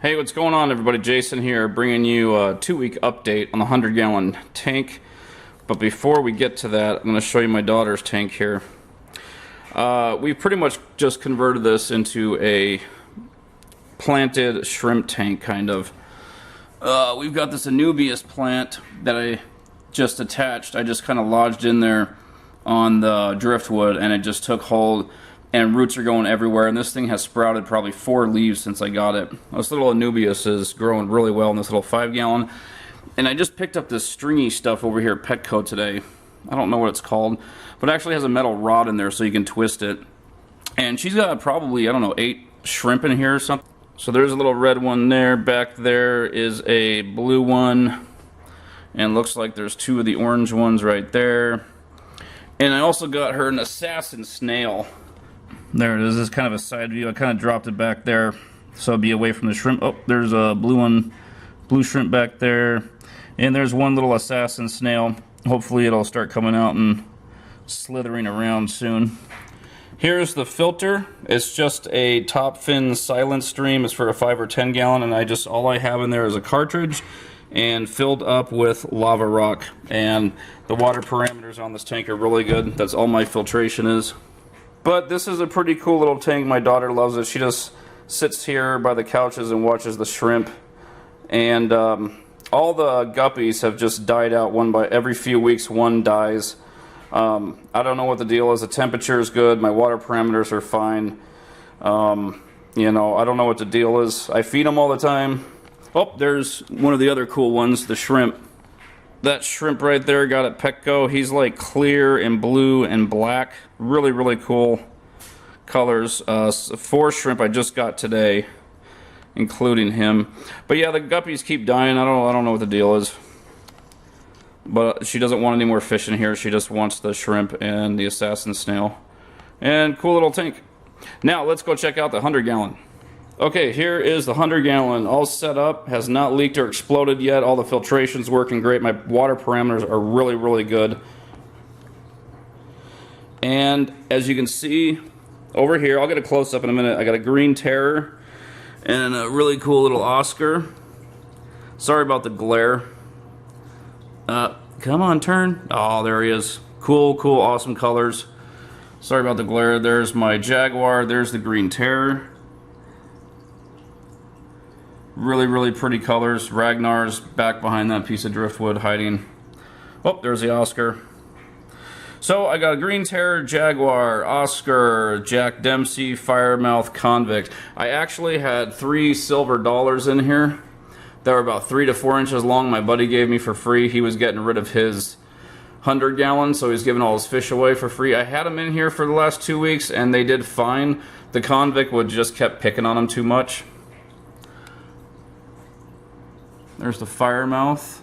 Hey, what's going on, everybody? Jason here, bringing you a 2-week update on the 100-gallon tank. But before we get to that, I'm going to show you my daughter's tank here. We've pretty much just converted this into a planted shrimp tank, kind of. We've got this Anubias plant that I just attached. I just kind of lodged in there on the driftwood, and it just took hold. And roots are going everywhere, and this thing has sprouted probably 4 leaves since I got it. This little Anubias is growing really well in this little 5-gallon. And I just picked up this stringy stuff over here at Petco today. I don't know what it's called, but it actually has a metal rod in there so you can twist it. And she's got probably, I don't know, 8 shrimp in here or something. So there's a little red one there. Back there is a blue one. And looks like there's 2 of the orange ones right there. And I also got her an assassin snail. There it is. This is kind of a side view. I kind of dropped it back there so it'd be away from the shrimp. Oh, there's a blue shrimp back there. And there's one little assassin snail. Hopefully it'll start coming out and slithering around soon. Here's the filter. It's just a top fin silent stream. It's for a 5 or 10 gallon, and all I have in there is a cartridge and filled up with lava rock. And the water parameters on this tank are really good. That's all my filtration is. But this is a pretty cool little tank. My daughter loves it. She just sits here by the couches and watches the shrimp. And all the guppies have just died out every few weeks. One dies. I don't know what the deal is. The temperature is good. My water parameters are fine. You know, I don't know what the deal is. I feed them all the time. Oh, there's one of the other cool ones, the shrimp. That shrimp right there got at Petco. He's like clear and blue and black. Really, really cool colors. 4 shrimp I just got today, including him. But yeah, the guppies keep dying. I don't know what the deal is. But she doesn't want any more fish in here. She just wants the shrimp and the assassin snail. And cool little tank. Now let's go check out the 100-gallon. Okay, here is the 100-gallon, all set up, has not leaked or exploded yet. All the filtration's working great. My water parameters are really, really good. And as you can see over here, I'll get a close-up in a minute. I got a green terror and a really cool little Oscar. Sorry about the glare. Come on, turn. Oh, there he is. Cool, cool, awesome colors. Sorry about the glare. There's my Jaguar. There's the green terror. Really, really pretty colors. Ragnar's back behind that piece of driftwood hiding. Oh, there's the Oscar. So I got a green terror, Jaguar, Oscar, Jack Dempsey, Firemouth, Convict. I actually had 3 silver dollars in here that were about 3 to 4 inches long. My buddy gave me for free. He was getting rid of his 100-gallon, so he's giving all his fish away for free. I had them in here for the last 2 weeks, and they did fine. The Convict just kept picking on them too much. There's the Firemouth,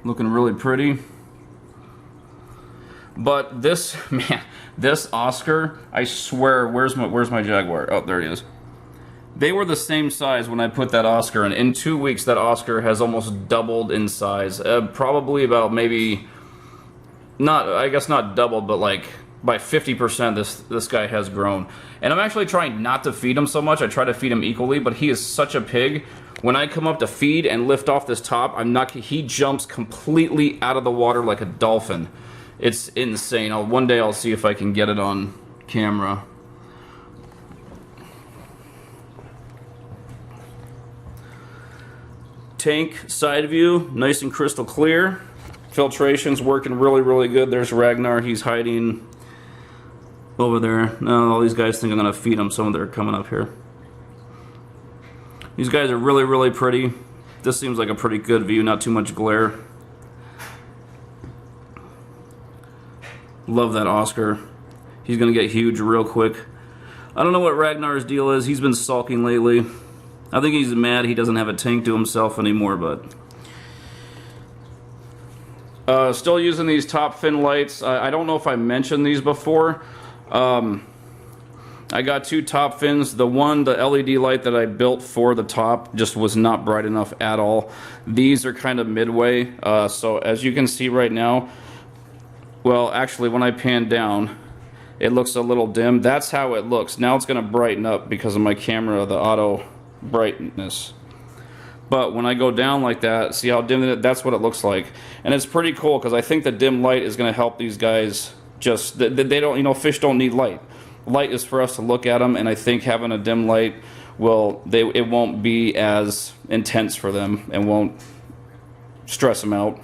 looking really pretty. But this, man, this Oscar, I swear, where's my Jaguar? Oh, there he is. They were the same size when I put that Oscar in. In 2 weeks, that Oscar has almost doubled in size. Probably about maybe, I guess not doubled, but like by 50% this guy has grown. And I'm actually trying not to feed him so much. I try to feed him equally, but he is such a pig. When I come up to feed and lift off this top, he jumps completely out of the water like a dolphin. It's insane. One day I'll see if I can get it on camera. Tank side view, nice and crystal clear. Filtration's working really, really good. There's Ragnar. He's hiding over there. Now all these guys think I'm gonna feed them. Some of them are coming up here. These guys are really, really pretty. This seems like a pretty good view, not too much glare. Love that Oscar. He's gonna get huge real quick. I don't know what Ragnar's deal is. He's been sulking lately. I think he's mad he doesn't have a tank to himself anymore, but... still using these top fin lights. I don't know if I mentioned these before. I got 2 top fins. The LED light that I built for the top just was not bright enough at all. These are kind of midway. So as you can see right now, well, actually when I pan down, it looks a little dim. That's how it looks. Now it's going to brighten up because of my camera, the auto brightness. But when I go down like that, see how dim it is? That's what it looks like. And it's pretty cool because I think the dim light is going to help these guys. Just they don't, you know, fish don't need light. Light is for us to look at them, and I think having a dim light it won't be as intense for them and won't stress them out.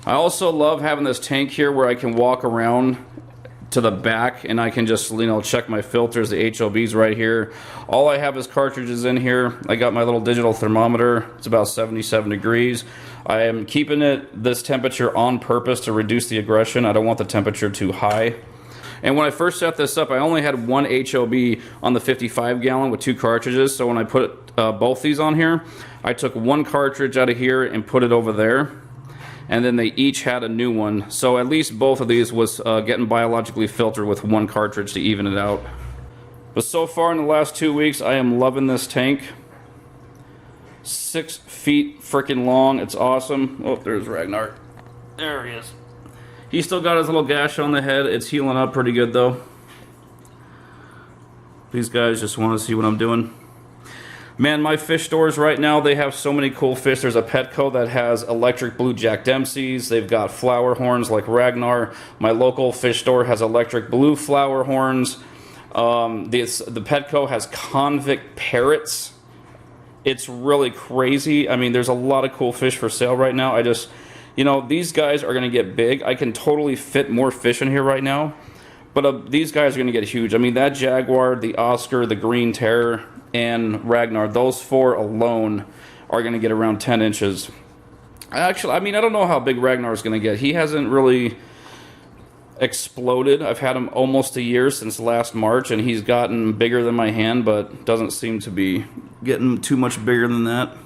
I also love having this tank here where I can walk around to the back and I can just, you know, check my filters. The HOB's right here. All I have is cartridges in here. I got my little digital thermometer. It's about 77 degrees. I am keeping this temperature on purpose to reduce the aggression. I don't want the temperature too high. And when I first set this up, I only had one HOB on the 55 gallon with 2 cartridges. So when I put both these on here, I took one cartridge out of here and put it over there. And then they each had a new one. So at least both of these was getting biologically filtered with one cartridge to even it out. But so far in the last 2 weeks, I am loving this tank. 6 feet freaking long. It's awesome. Oh, there's Ragnar. There he is. He's still got his little gash on the head. It's healing up pretty good though. These guys just want to see what I'm doing. Man, my fish stores right now, they have so many cool fish. There's a Petco that has electric blue Jack Dempsey's. They've got flower horns like Ragnar. My local fish store has electric blue flower horns. The Petco has convict parrots. It's really crazy. I mean, there's a lot of cool fish for sale right now. You know, these guys are going to get big. I can totally fit more fish in here right now. But these guys are going to get huge. I mean, that Jaguar, the Oscar, the Green Terror, and Ragnar, those 4 alone are going to get around 10 inches. Actually, I mean, I don't know how big Ragnar is going to get. He hasn't really exploded. I've had him almost a year since last March, and he's gotten bigger than my hand, but doesn't seem to be getting too much bigger than that.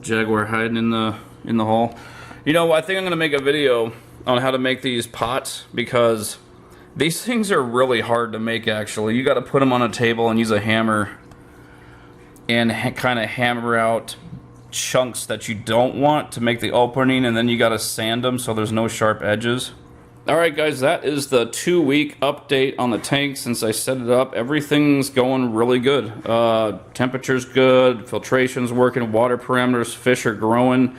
Jaguar hiding in the hole. You know, I think I'm gonna make a video on how to make these pots because these things are really hard to make. Actually, you got to put them on a table and use a hammer and kind of hammer out chunks that you don't want to make the opening, and then you got to sand them so there's no sharp edges. Alright guys, that is the 2-week update on the tank since I set it up. Everything's going really good. Temperature's good, filtration's working, water parameters, fish are growing.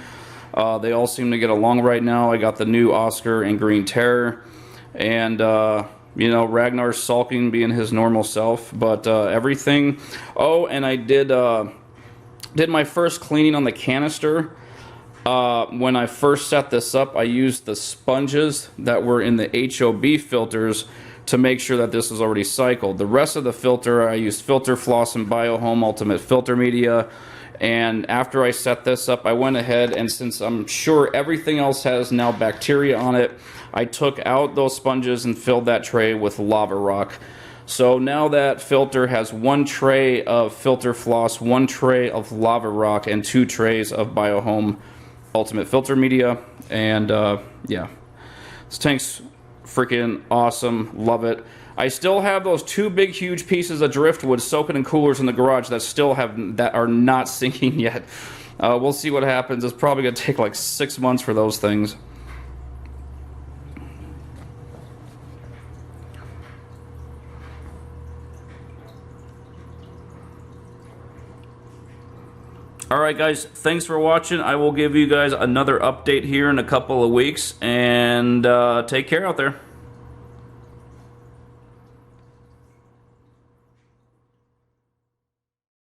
They all seem to get along right now. I got the new Oscar and Green Terror. And, you know, Ragnar's sulking, being his normal self. But everything... Oh, and I did my first cleaning on the canister. When I first set this up, I used the sponges that were in the HOB filters to make sure that this was already cycled. The rest of the filter, I used Filter Floss and Biohome Ultimate Filter Media. And after I set this up, I went ahead, and since I'm sure everything else has now bacteria on it, I took out those sponges and filled that tray with lava rock. So now that filter has 1 tray of Filter Floss, 1 tray of lava rock, and 2 trays of Biohome Ultimate Filter Media. And yeah, this tank's freaking awesome. Love it. I still have those 2 big huge pieces of driftwood soaking in coolers in the garage that are not sinking yet. We'll see what happens. It's probably gonna take like 6 months for those things. Alright guys, thanks for watching. I will give you guys another update here in a couple of weeks, and take care out there.